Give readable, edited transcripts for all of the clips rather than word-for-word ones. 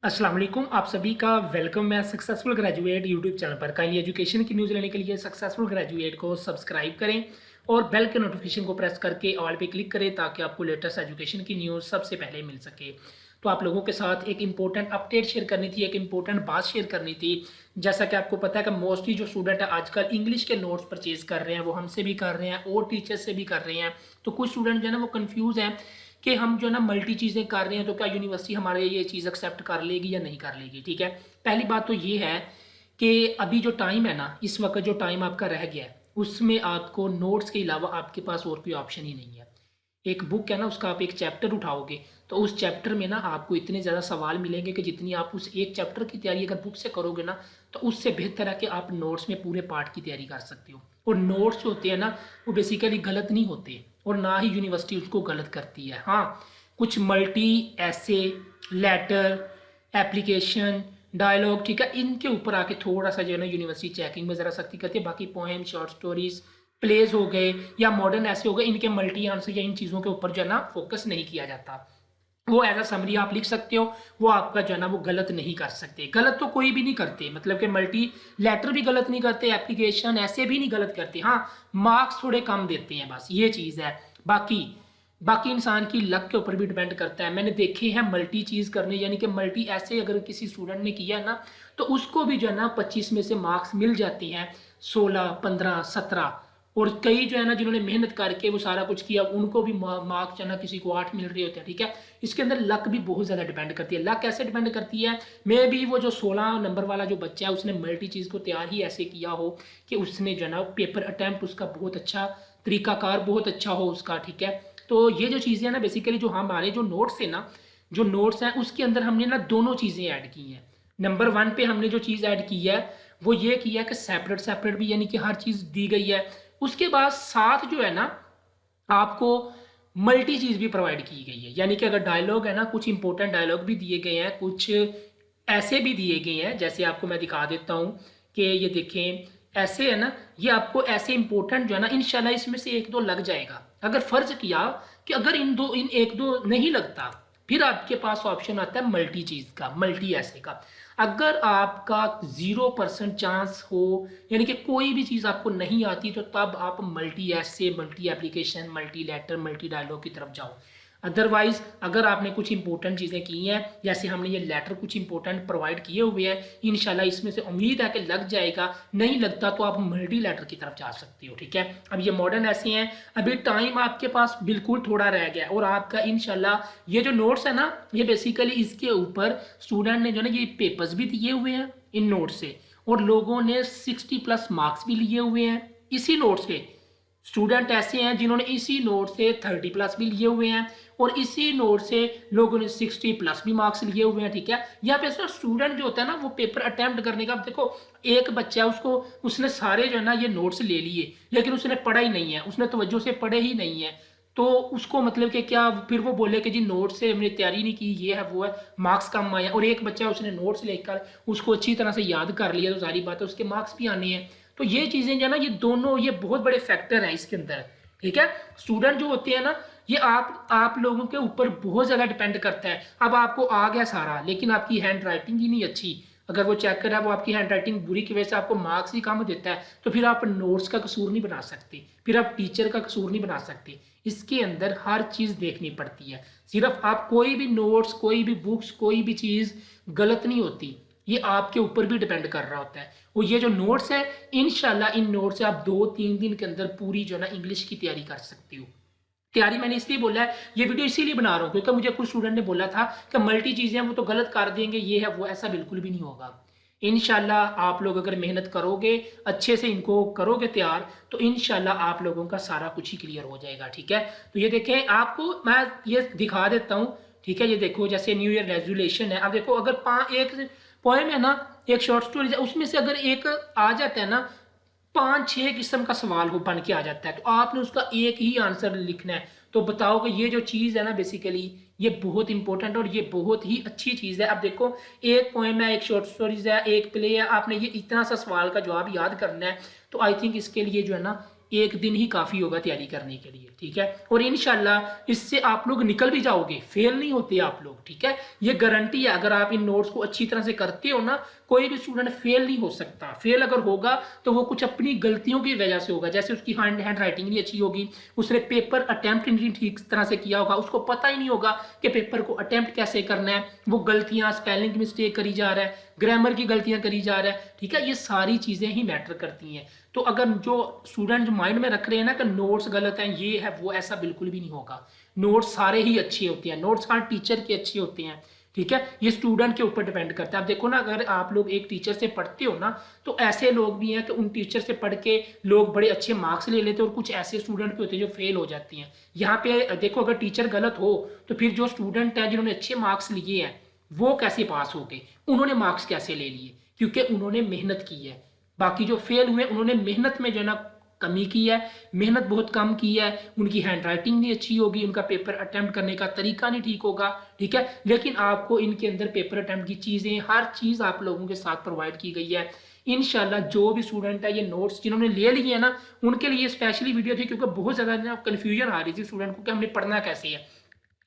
अस्सलाम वालेकुम, आप सभी का वेलकम। मैं सक्सेसफुल ग्रेजुएट यूट्यूब चैनल पर काइंडली एजुकेशन की न्यूज़ लेने के लिए सक्सेसफुल ग्रेजुएट को सब्सक्राइब करें और बेल के नोटिफिकेशन को प्रेस करके ऑल पे क्लिक करें ताकि आपको लेटेस्ट एजुकेशन की न्यूज़ सबसे पहले मिल सके। तो आप लोगों के साथ एक इंपॉर्टेंट अपडेट शेयर करनी थी, एक इंपॉर्टेंट बात शेयर करनी थी। जैसा कि आपको पता है कि मोस्टली जो स्टूडेंट है आजकल इंग्लिश के नोट्स परचेज कर रहे हैं, वो हमसे भी कर रहे हैं और टीचर से भी कर रहे हैं। तो कुछ स्टूडेंट जो है ना वो कन्फ्यूज़ हैं कि हम जो है ना मल्टी चीज़ें कर रहे हैं तो क्या यूनिवर्सिटी हमारे ये चीज़ एक्सेप्ट कर लेगी या नहीं कर लेगी। ठीक है, पहली बात तो ये है कि अभी जो टाइम है ना, इस वक्त जो टाइम आपका रह गया है उसमें आपको नोट्स के अलावा आपके पास और कोई ऑप्शन ही नहीं है। एक बुक है ना, उसका आप एक चैप्टर उठाओगे तो उस चैप्टर में ना आपको इतने ज़्यादा सवाल मिलेंगे कि जितनी आप उस एक चैप्टर की तैयारी अगर बुक से करोगे ना तो उससे बेहतर है कि आप नोट्स में पूरे पार्ट की तैयारी कर सकते हो। और नोट्स जो होते हैं ना वो बेसिकली गलत नहीं होते और ना ही यूनिवर्सिटी उसको गलत करती है। हाँ, कुछ मल्टी ऐसे, लेटर, एप्लीकेशन, डायलॉग, ठीक है, इनके ऊपर आके थोड़ा सा जो है ना यूनिवर्सिटी चेकिंग में ज़रा सख्ती करती है। बाकी पोएम, शॉर्ट स्टोरीज, प्लेज हो गए या मॉडर्न ऐसे हो गए, इनके मल्टी आंसर या इन चीज़ों के ऊपर जो है ना फोकस नहीं किया जाता। वो एज अ समरी आप लिख सकते हो, वो आपका जो है ना वो गलत नहीं कर सकते। गलत तो कोई भी नहीं करते, मतलब कि मल्टी लेटर भी गलत नहीं करते, एप्लीकेशन ऐसे भी नहीं गलत करते। हाँ, मार्क्स थोड़े कम देते हैं, बस ये चीज़ है। बाकी बाकी इंसान की लक के ऊपर भी डिपेंड करता है। मैंने देखे हैं मल्टी चीज़ करने, यानी कि मल्टी ऐसे अगर किसी स्टूडेंट ने किया ना तो उसको भी जो है ना 25 में से मार्क्स मिल जाते हैं, 16, 15, 17। और कई जो है ना जिन्होंने मेहनत करके वो सारा कुछ किया उनको भी मार्क्स जो है ना किसी को 8 मिल रहे होते हैं। ठीक है, इसके अंदर लक भी बहुत ज़्यादा डिपेंड करती है। लक कैसे डिपेंड करती है, मे भी वो जो 16 नंबर वाला जो बच्चा है उसने मल्टी चीज़ को तैयार ही ऐसे किया हो कि उसने जो है ना पेपर अटैम्प्ट उसका बहुत अच्छा, तरीकाकार बहुत अच्छा हो उसका। ठीक है, तो ये जो चीज़ें हैं ना बेसिकली जो हमारे जो नोट्स है ना, जो नोट्स हैं उसके अंदर हमने ना दोनों चीज़ें ऐड की हैं। नंबर 1 पे हमने जो चीज़ ऐड की है वो ये किया है कि सेपरेट सेपरेट भी, यानी कि हर चीज़ दी गई है। उसके बाद साथ जो है ना आपको मल्टी चीज़ भी प्रोवाइड की गई है, यानी कि अगर डायलॉग है ना, कुछ इंपॉर्टेंट डायलॉग भी दिए गए हैं, कुछ ऐसे भी दिए गए हैं। जैसे आपको मैं दिखा देता हूँ कि ये देखें, ऐसे है ना, ये आपको ऐसे इंपॉर्टेंट जो है ना इंशाल्लाह इसमें से एक दो लग जाएगा। अगर फर्ज किया कि अगर इन एक दो नहीं लगता, फिर आपके पास ऑप्शन आता है मल्टी चीज़ का, मल्टी ऐसे का। अगर आपका 0% चांस हो, यानी कि कोई भी चीज़ आपको नहीं आती, तो तब आप मल्टी ऐसे, multi application, multi letter, multi dialogue की तरफ जाओ। अदरवाइज अगर आपने कुछ इंपॉर्टेंट चीज़ें की हैं, जैसे हमने ये लेटर कुछ इंपॉर्टेंट प्रोवाइड किए हुए हैं, इंशाल्लाह इसमें से उम्मीद है कि लग जाएगा। नहीं लगता तो आप मल्टी लेटर की तरफ जा सकते हो। ठीक है, अब ये मॉडर्न ऐसे हैं, अभी टाइम आपके पास बिल्कुल थोड़ा रह गया और आपका इंशाल्लाह ये जो नोट्स है ना, ये बेसिकली इसके ऊपर स्टूडेंट ने जो है ना ये पेपर्स भी दिए हुए हैं इन नोट्स से, और लोगों ने 60+ मार्क्स भी लिए हुए हैं इसी नोट्स के। स्टूडेंट ऐसे हैं जिन्होंने इसी नोट से 30+ भी लिए हुए हैं और इसी नोट से लोगों ने 60+ भी मार्क्स लिए हुए हैं। ठीक है, यहाँ पे सर स्टूडेंट जो होता है ना वो पेपर अटेम्प्ट करने का, देखो एक बच्चा उसको, उसने सारे जो है ना ये नोट्स ले लिए लेकिन उसने पढ़ा ही नहीं है, उसने तवज्जो से पढ़े ही नहीं है, तो उसको मतलब कि क्या फिर वो बोले कि जी नोट से हमने तैयारी नहीं की, ये है वो है, मार्क्स कम आए। और एक बच्चा उसने नोट्स लेकर उसको अच्छी तरह से याद कर लिया तो सारी बात है उसके मार्क्स भी आने हैं। तो ये चीज़ें जो है ना, ये दोनों ये बहुत बड़े फैक्टर हैं इसके अंदर। ठीक है, स्टूडेंट जो होते हैं ना, ये आप लोगों के ऊपर बहुत ज़्यादा डिपेंड करता है। अब आपको आ गया सारा लेकिन आपकी हैंड राइटिंग ही नहीं अच्छी, अगर वो चेक करे वो आपकी हैंड राइटिंग बुरी की वजह से आपको मार्क्स ही कम देता है, तो फिर आप नोट्स का कसूर नहीं बना सकते, फिर आप टीचर का कसूर नहीं बना सकते। इसके अंदर हर चीज़ देखनी पड़ती है। सिर्फ आप कोई भी नोट्स, कोई भी बुक्स, कोई भी चीज़ गलत नहीं होती, ये आपके ऊपर भी डिपेंड कर रहा होता है। और ये जो नोट्स है, इंशाल्लाह इन नोट्स से आप 2-3 दिन के अंदर पूरी जो है ना इंग्लिश की तैयारी कर सकते हो। तैयारी मैंने इसलिए बोला है, ये वीडियो इसीलिए बना रहा हूँ क्योंकि मुझे कुछ स्टूडेंट ने बोला था कि मल्टी चीज़ें हैं वो तो गलत कर देंगे, ये है वो, ऐसा बिल्कुल भी नहीं होगा। इंशाल्लाह आप लोग अगर मेहनत करोगे, अच्छे से इनको करोगे तैयार, तो इंशाल्लाह आप लोगों का सारा कुछ ही क्लियर हो जाएगा। ठीक है, तो ये देखें, आपको मैं ये दिखा देता हूँ। ठीक है, ये देखो जैसे न्यू ईयर रेजोल्यूशन है। अब देखो अगर एक पोएम है ना, एक शॉर्ट स्टोरी है, उसमें से अगर एक आ जाता है ना, 5-6 किस्म का सवाल हो बन के आ जाता है, तो आपने उसका एक ही आंसर लिखना है। तो बताओ कि ये जो चीज़ है ना बेसिकली ये बहुत इंपॉर्टेंट और ये बहुत ही अच्छी चीज़ है। अब देखो, एक पोएम है, एक शॉर्ट स्टोरीज है, एक प्ले है, आपने ये इतना सा सवाल का जवाब याद करना है, तो आई थिंक इसके लिए जो है ना एक दिन ही काफ़ी होगा तैयारी करने के लिए, ठीक है। और इंशाल्लाह इससे आप लोग निकल भी जाओगे, फेल नहीं होते आप लोग, ठीक है। ये गारंटी है, अगर आप इन नोट्स को अच्छी तरह से करते हो ना, कोई भी स्टूडेंट फेल नहीं हो सकता। फेल अगर होगा तो वो कुछ अपनी गलतियों की वजह से होगा, जैसे उसकी हैंड राइटिंग नहीं अच्छी होगी, उसने पेपर अटेम्प्ट नहीं ठीक तरह से किया होगा, उसको पता ही नहीं होगा कि पेपर को अटेम्प्ट कैसे करना है, वो गलतियां, स्पेलिंग की मिस्टेक करी जा रहा है, ग्रामर की गलतियां करी जा रहा है, ठीक है। ये सारी चीज़ें ही मैटर करती हैं। तो अगर जो स्टूडेंट जो माइंड में रख रहे हैं ना कि नोट्स गलत हैं, ये है वो, ऐसा बिल्कुल भी नहीं होगा। नोट्स सारे ही अच्छे होते हैं, नोट्स हर टीचर के अच्छे होते हैं, ठीक है। ये स्टूडेंट के ऊपर डिपेंड करता है। आप देखो ना, अगर आप लोग एक टीचर से पढ़ते हो ना, तो ऐसे लोग भी हैं कि उन टीचर से पढ़ के लोग बड़े अच्छे मार्क्स ले लेते हैं, और कुछ ऐसे स्टूडेंट भी होते हैं जो फेल हो जाती हैं। यहाँ पे देखो, अगर टीचर गलत हो तो फिर जो स्टूडेंट हैं जिन्होंने अच्छे मार्क्स लिए हैं वो कैसे पास हो गए, उन्होंने मार्क्स कैसे ले लिए, क्योंकि उन्होंने मेहनत की है। बाकी जो फेल हुए उन्होंने मेहनत में जो है ना कमी की है, मेहनत बहुत कम की है, उनकी हैंड राइटिंग नहीं अच्छी होगी, उनका पेपर अटेम्प्ट करने का तरीका नहीं ठीक होगा, ठीक है। लेकिन आपको इनके अंदर पेपर अटेम्प्ट की चीज़ें, हर चीज़ आप लोगों के साथ प्रोवाइड की गई है। इंशाल्लाह जो भी स्टूडेंट है, ये नोट्स जिन्होंने ले लिए हैं ना, उनके लिए स्पेशली वीडियो थी, क्योंकि बहुत ज़्यादा ना कन्फ्यूजन आ रही थी स्टूडेंट को कि हमने पढ़ना कैसे है।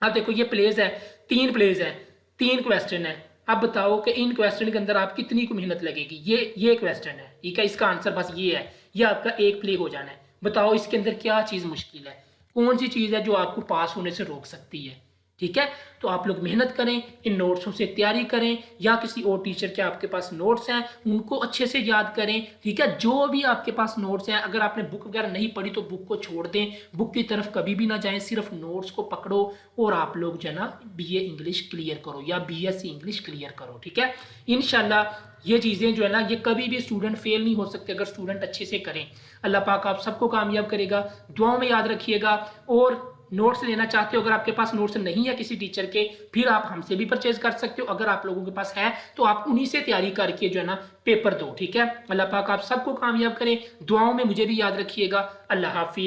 अब देखो, ये प्लेज है, 3 प्लेज है, 3 क्वेश्चन है। अब बताओ कि इन क्वेश्चन के अंदर आप कितनी को मेहनत लगेगी। ये क्वेश्चन है, ठीक है, इसका आंसर बस ये है, ये आपका एक प्ले हो जाना है। बताओ इसके अंदर क्या चीज़ मुश्किल है, कौन सी चीज़ है जो आपको पास होने से रोक सकती है, ठीक है। तो आप लोग मेहनत करें, इन नोट्सों से तैयारी करें, या किसी और टीचर के आपके पास नोट्स हैं उनको अच्छे से याद करें, ठीक है। जो भी आपके पास नोट्स हैं, अगर आपने बुक वगैरह नहीं पढ़ी तो बुक को छोड़ दें, बुक की तरफ कभी भी ना जाएं, सिर्फ नोट्स को पकड़ो और आप लोग जो है ना BA इंग्लिश क्लियर करो या BSc इंग्लिश क्लियर करो, ठीक है। इंशाल्लाह ये चीज़ें जो है ना, ये कभी भी स्टूडेंट फेल नहीं हो सकते अगर स्टूडेंट अच्छे से करें। अल्लाह पाक आप सबको कामयाब करेगा, दुआओं में याद रखिएगा। और नोट्स लेना चाहते हो, अगर आपके पास नोट्स नहीं है किसी टीचर के, फिर आप हमसे भी परचेज कर सकते हो। अगर आप लोगों के पास है तो आप उन्हीं से तैयारी करके जो है ना पेपर दो, ठीक है। अल्लाह पाक आप सबको कामयाब करें, दुआओं में मुझे भी याद रखिएगा। अल्लाह हाफिज।